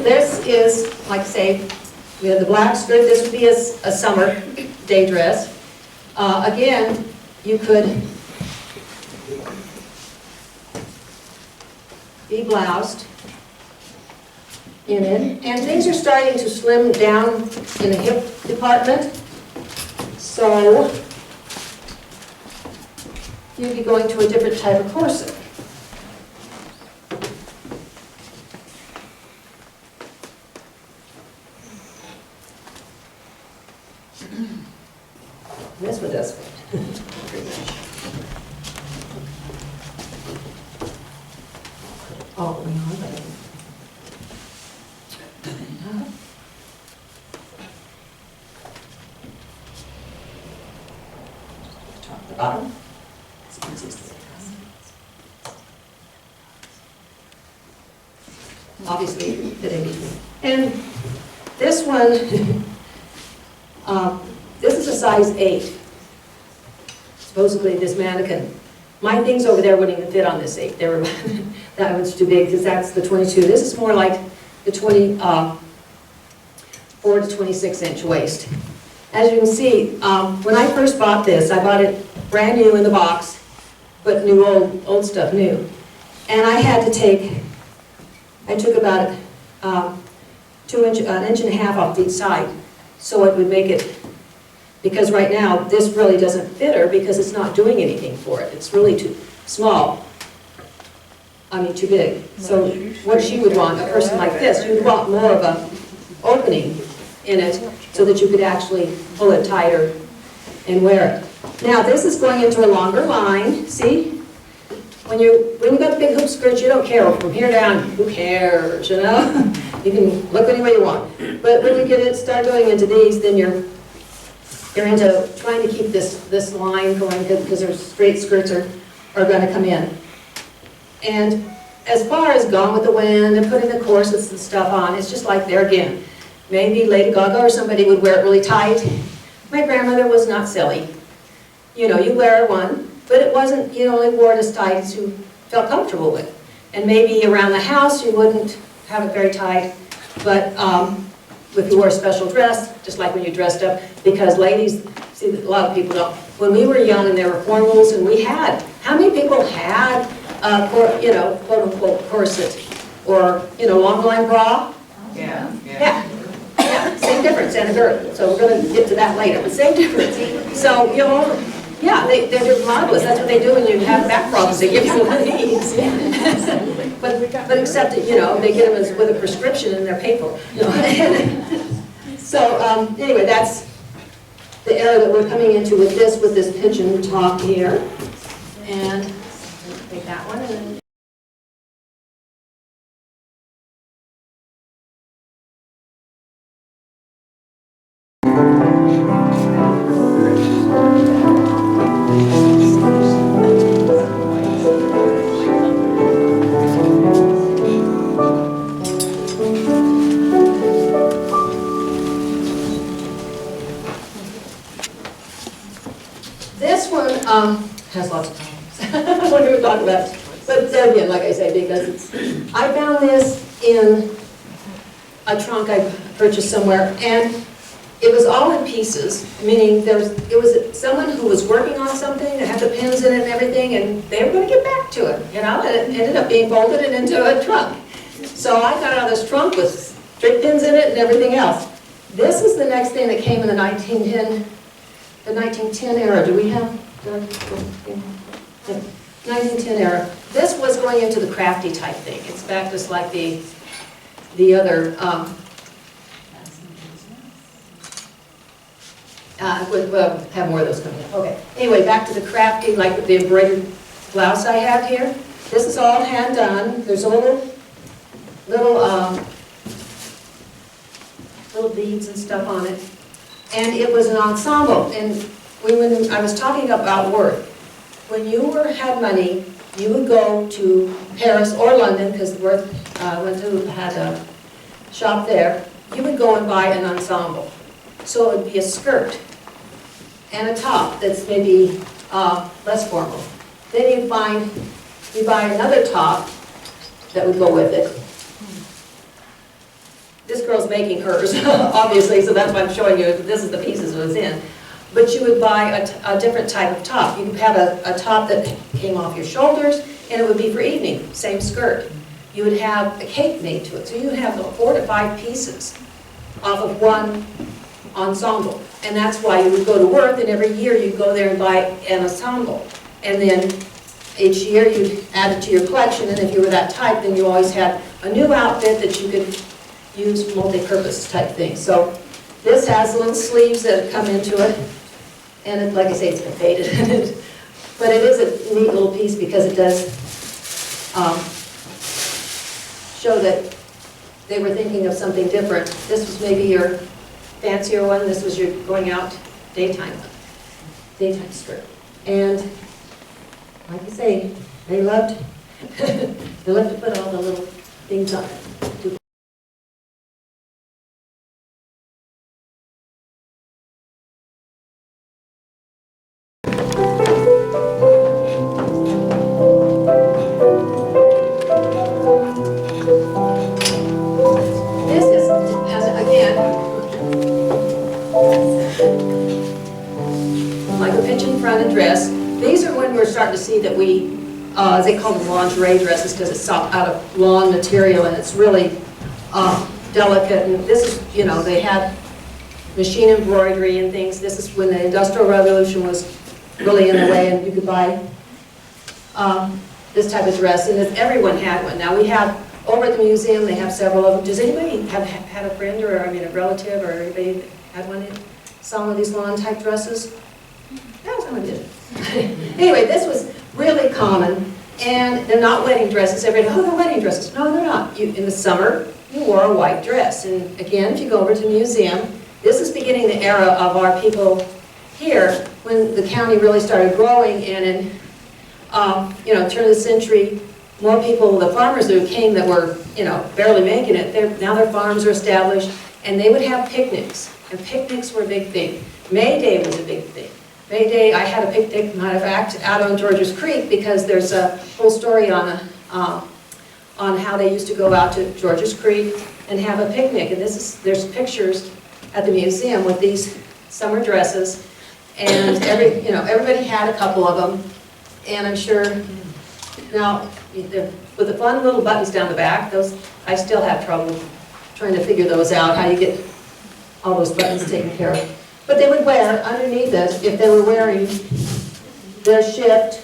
This is, like I say, we have the black skirt. This would be a summer day dress. Again, you could be bloused in it. And things are starting to slim down in the hip department. So you'd be going to a different type of corset. This one does fit. Oh, no, top to bottom. Obviously, fit in between. And this one, this is a size 8. Supposedly this mannequin. My things over there wouldn't even fit on this 8. They were that one's too big because that's the 22. This is more like the 24 to 26 inch waist. As you can see, when I first bought this, I bought it brand new in the box, but new old stuff new. And I had to take, I took about an inch and a half off each side, so it would make it. Because right now, this really doesn't fit her because it's not doing anything for it. It's really too small. I mean, too big. So what she would want, a person like this, you would want more of a opening in it so that you could actually pull it tighter and wear it. Now, this is going into a longer line. See? When you got the big hoop skirts, you don't care. From here down, who cares, you know? You can look any way you want. But when you start going into these, then you're into trying to keep this line going because their straight skirts are going to come in. And as far as Gone with the Wind and putting the corsets and stuff on, it's just like there again. Maybe Lady Gaga or somebody would wear it really tight. My grandmother was not silly. You know, you wear one, but it wasn't, you only wore it as tight as you felt comfortable with. And maybe around the house you wouldn't have it very tight, but if you wore a special dress, just like when you dressed up, because ladies, see, a lot of people don't. When we were young and there were formals and we had, how many people had, you know, quote unquote corset or, you know, long line bra? Yeah. Yeah, same difference, and a girdle. So we're going to get to that later, but same difference. So, you know, yeah, they're marvelous. That's what they do when you have back problems. They give you what it needs. But except that, you know, they get them with a prescription and they're paid for. You know? So anyway, that's the era that we're coming into with this Pigeon Talk here. And take that one and then. This one has lots of problems. What do we talk about? But there again, like I say, because I found this in a trunk I purchased somewhere, and it was all in pieces, meaning it was someone who was working on something that had the pins in it and everything, and they were going to get back to it, you know, and it ended up being folded into a trunk. So I got out of this trunk with straight pins in it and everything else. This is the next thing that came in the 1910 era. Do we have the 1910 era? This was going into the crafty type thing. It's back just like the other. We'll have more of those coming up. Okay. Anyway, back to the crafty, like the embroidered blouse I have here. This is all hand done. There's a little beads and stuff on it. And it was an ensemble. And when I was talking about work, when you had money, you would go to Paris or London, because Worth shop there, you would go and buy an ensemble. So it would be a skirt and a top that's maybe less formal. Then you buy another top that would go with it. This girl's making hers, obviously, so that's why I'm showing you, this is the pieces it was in. But you would buy a different type of top. You could have a top that came off your shoulders, and it would be for evening, same skirt. You would have a cape made to it, so you would have 4 to 5 pieces off of one ensemble. And that's why you would go to work, and every year you'd go there and buy an ensemble. And then each year you'd add it to your collection, and if you were that type, then you always had a new outfit that you could use multi-purpose type thing. So this has little sleeves that come into it, and it, like I say, it's been faded. But it is a neat little piece because it does show that they were thinking of something different. This was maybe your fancier one. This was your going out daytime skirt. And like I say, they loved to put all the little things on it. Starting to see that we, they call them lingerie dresses because it's out of lawn material and it's really delicate. And this is, you know, they had machine embroidery and things. This is when the Industrial Revolution was really in the way, and you could buy this type of dress, and everyone had one. Now we have, over at the museum, they have several of them. Does anybody have had a friend or, I mean, a relative or anybody that had one in some of these lawn type dresses? Yeah, someone did. Anyway, this was really common, and they're not wedding dresses. Everybody, oh, they're wedding dresses. No, they're not. In the summer, you wore a white dress. And again, if you go over to the museum, this is beginning the era of our people here, when the county really started growing, and in, you know, turn of the century, more people, the farmers who came that were, you know, barely making it, now their farms are established, and they would have picnics, and picnics were a big thing. May Day was a big thing. May Day, I had a picnic, matter of fact, out on Georges Creek, because there's a whole story on how they used to go out to Georges Creek and have a picnic. And there's pictures at the museum with these summer dresses, and everybody had a couple of them. And I'm sure now with the fun little buttons down the back, those I still have trouble trying to figure those out, how you get all those buttons taken care of. But they would wear underneath this, if they were wearing their shift,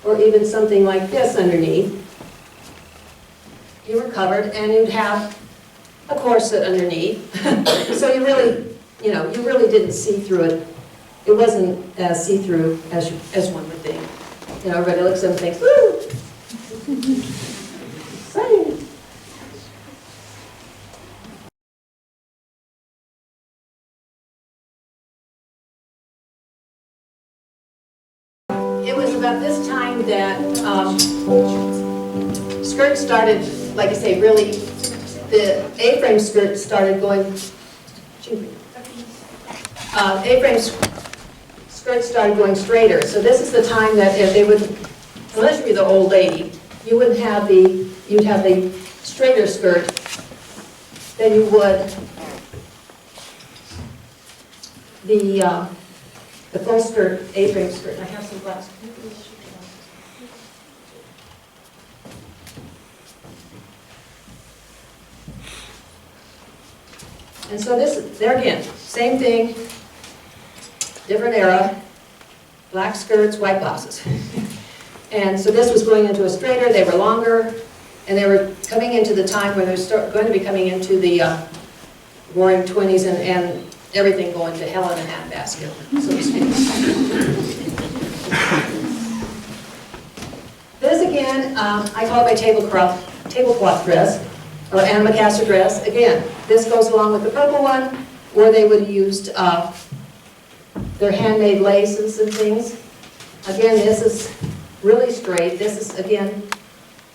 or even something like this underneath, you were covered, and you'd have a corset underneath. So you really, you really didn't see through it. It wasn't as see-through as one would think. You know, everybody looks at them and thinks, woo! Exciting. It was about this time that skirts started, like I say, really, the A-frame skirt started going, A-frame skirts started going straighter. So this is the time that if they would, unless you were the old lady, you wouldn't have you'd have the straighter skirt than you would the full skirt, A-frame skirt. I have some glasses. And so there again, same thing, different era, black skirts, white blouses. And so this was going into a straighter, they were longer, and they were coming into the time where they're going to be coming into the roaring 20s and everything going to hell in a handbasket, so to speak. This again, I call it my tablecloth dress, or antimacassar dress. Again, this goes along with the purple one, where they would have used their handmade laces and things. Again, this is really straight. This is, again,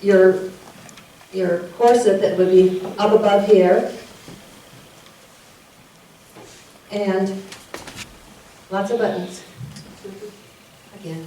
your your corset that would be up above here. And lots of buttons. Again.